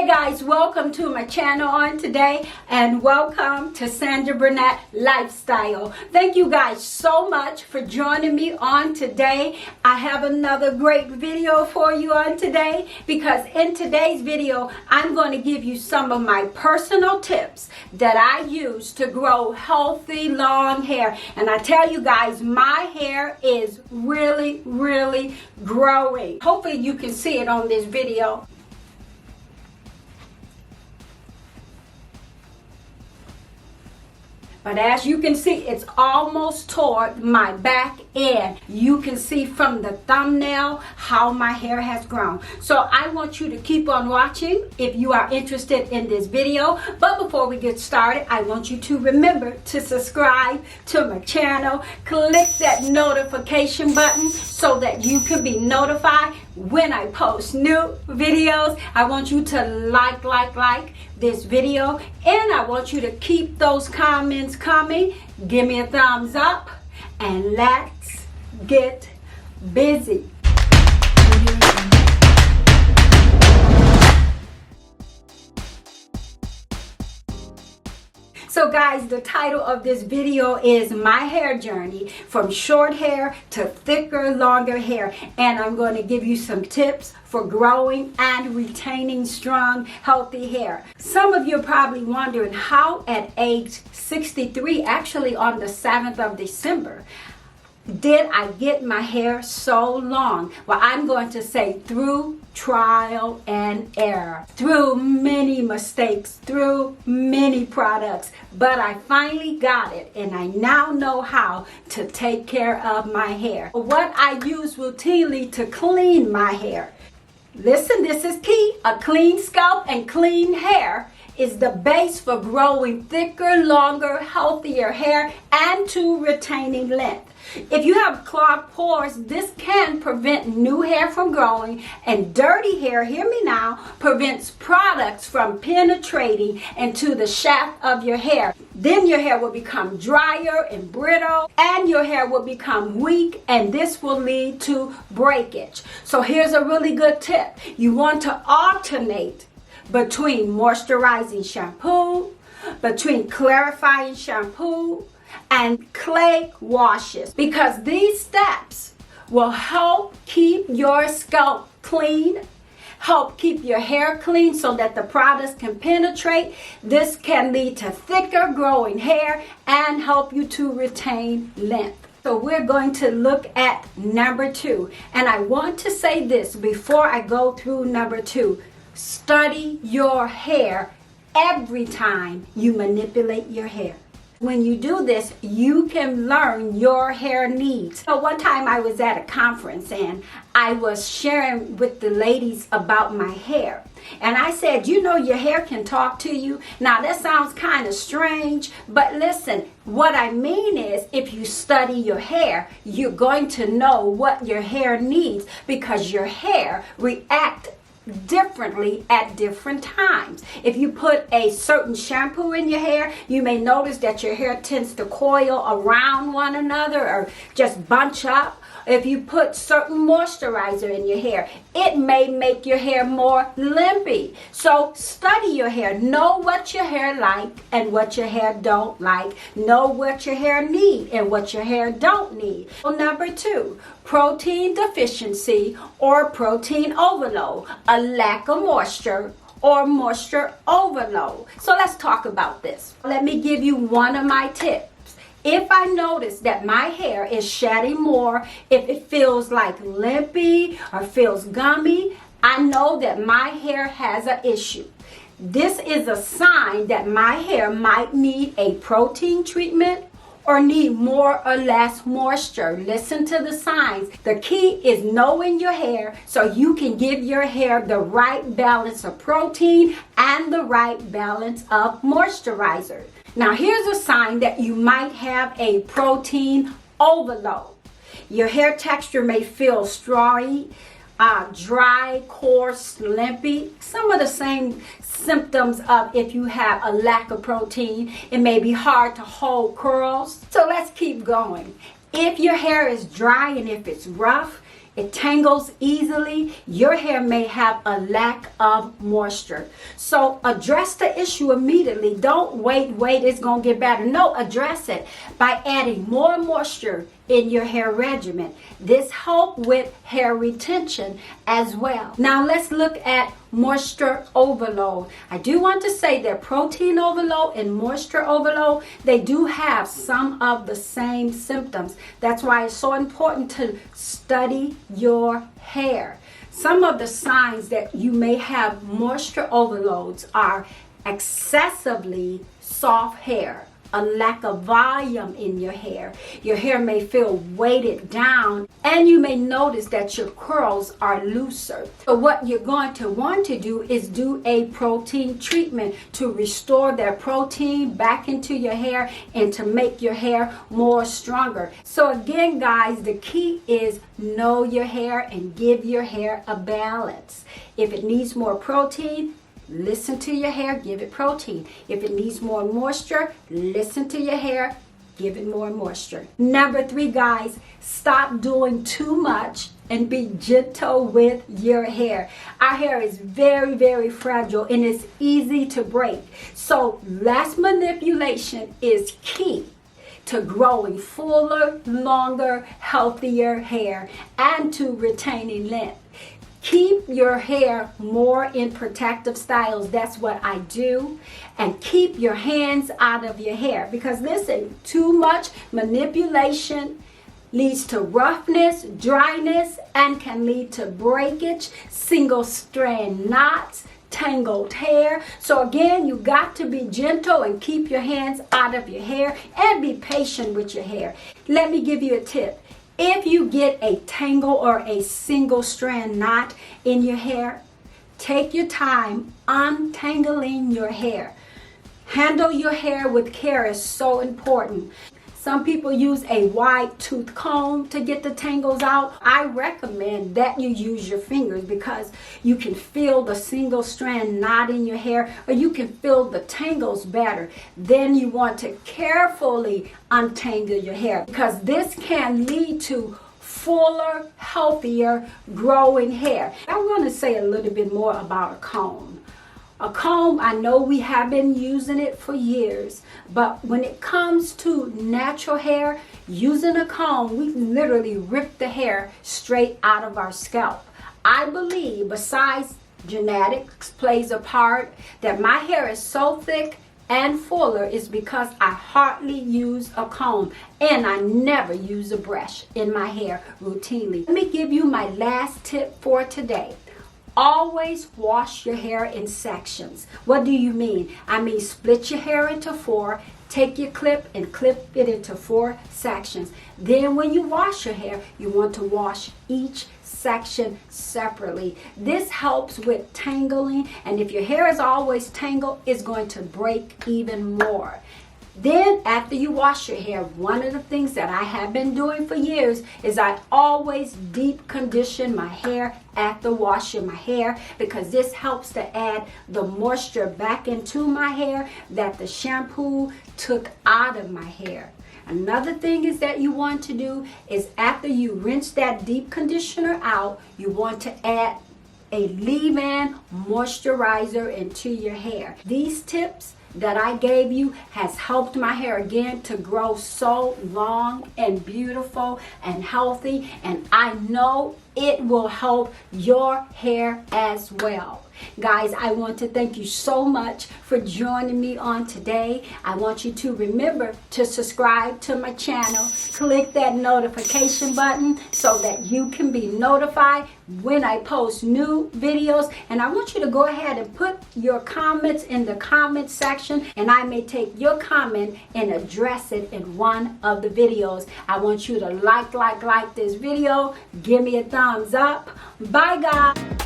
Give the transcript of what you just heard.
guys, welcome to my channel on today and welcome to Sandra Burnett Lifestyle. Thank you guys so much for joining me on today. I have another great video for you on today because in today's video I'm going to give you some of my personal tips that I use to grow healthy long hair. And I tell you guys, my hair is really growing. Hopefully you can see it on this video. But as you can see, it's almost toward my back end. You can see from the thumbnail how my hair has grown. So I want you to keep on watching if you are interested in this video. But before we get started, I want you to remember to subscribe to my channel. Click that notification button so that you can be notified when I post new videos. I want you to like this video, and I want you to keep those comments coming. Give me a thumbs up and let's get busy. So guys, the title of this video is My Hair Journey from Short Hair to Thicker, Longer Hair. And I'm going to give you some tips for growing and retaining strong, healthy hair. Some of you are probably wondering how at age 63, actually on the 7th of December, did I get my hair so long? Well, I'm going to say through trial and error, through many mistakes, through many products, but I finally got it and I now know how to take care of my hair. What I use routinely to clean my hair. Listen, this is key. A clean scalp and clean hair is the base for growing thicker, longer, healthier hair and to retaining length. If you have clogged pores, this can prevent new hair from growing, and dirty hair, hear me now, prevents products from penetrating into the shaft of your hair. Then your hair will become drier and brittle, and your hair will become weak, and this will lead to breakage. So here's a really good tip. You want to alternate between moisturizing shampoo, between clarifying shampoo, and clay washes, because these steps will help keep your scalp clean, help keep your hair clean so that the products can penetrate. This can lead to thicker growing hair and help you to retain length. So we're going to look at number 2. And I want to say this before I go through number 2. Study your hair every time you manipulate your hair. When you do this, you can learn your hair needs. So one time I was at a conference and I was sharing with the ladies about my hair. And I said, you know, your hair can talk to you. Now that sounds kind of strange, but listen, what I mean is if you study your hair, you're going to know what your hair needs because your hair reacts differently at different times. If you put a certain shampoo in your hair, you may notice that your hair tends to coil around one another or just bunch up. If you put certain moisturizer in your hair, it may make your hair more limpy. So study your hair. Know what your hair like and what your hair don't like. Know what your hair need and what your hair don't need. So number 2, protein deficiency or protein overload, a lack of moisture or moisture overload. So let's talk about this. Let me give you one of my tips. If I notice that my hair is shedding more, if it feels like limpy or feels gummy, I know that my hair has an issue. This is a sign that my hair might need a protein treatment or need more or less moisture. Listen to the signs. The key is knowing your hair so you can give your hair the right balance of protein and the right balance of moisturizer. Now here's a sign that you might have a protein overload. Your hair texture may feel strawy, dry, coarse, limpy. Some of the same symptoms of if you have a lack of protein. It may be hard to hold curls. So let's keep going. If your hair is dry and if it's rough, it tangles easily, your hair may have a lack of moisture. So address the issue immediately. Don't wait, it's going to get better. No, address it by adding more moisture in your hair regimen. This helps with hair retention as well. Now let's look at moisture overload. I do want to say that protein overload and moisture overload, they do have some of the same symptoms. That's why it's so important to study your hair. Some of the signs that you may have moisture overloads are excessively soft hair, a lack of volume in your hair. Your hair may feel weighted down, and you may notice that your curls are looser. So what you're going to want to do is do a protein treatment to restore that protein back into your hair and to make your hair more stronger. So again, guys, the key is know your hair and give your hair a balance. If it needs more protein, listen to your hair, give it protein. If it needs more moisture, listen to your hair, give it more moisture. Number 3, guys, stop doing too much and be gentle with your hair. Our hair is very, very fragile and it's easy to break. So less manipulation is key to growing fuller, longer, healthier hair and to retaining length. Keep your hair more in protective styles. That's what I do. And keep your hands out of your hair. Because listen, too much manipulation leads to roughness, dryness, and can lead to breakage, single strand knots, tangled hair. So again, you got to be gentle and keep your hands out of your hair and be patient with your hair. Let me give you a tip. If you get a tangle or a single strand knot in your hair, take your time untangling your hair. Handle your hair with care is so important. Some people use a wide tooth comb to get the tangles out. I recommend that you use your fingers because you can feel the single strand knot in your hair, or you can feel the tangles better. Then you want to carefully untangle your hair because this can lead to fuller, healthier growing hair. I'm going to say a little bit more about a comb. A comb, I know we have been using it for years, but when it comes to natural hair, using a comb, we literally rip the hair straight out of our scalp. I believe, besides genetics plays a part, that my hair is so thick and fuller is because I hardly use a comb and I never use a brush in my hair routinely. Let me give you my last tip for today. Always wash your hair in sections. What do you mean? I mean split your hair into 4, take your clip and clip it into 4 sections. Then when you wash your hair, you want to wash each section separately. This helps with tangling, and if your hair is always tangled, it's going to break even more. Then after you wash your hair, one of the things that I have been doing for years is I always deep condition my hair after washing my hair because this helps to add the moisture back into my hair that the shampoo took out of my hair. Another thing is that you want to do is after you rinse that deep conditioner out, you want to add a leave-in moisturizer into your hair. These tips that I gave you has helped my hair again to grow so long and beautiful and healthy, and I know it will help your hair as well. Guys, I want to thank you so much for joining me on today. I want you to remember to subscribe to my channel. Click that notification button so that you can be notified when I post new videos. And I want you to go ahead and put your comments in the comment section, and I may take your comment and address it in one of the videos. I want you to like this video. Give me a thumbs up. Bye, guys.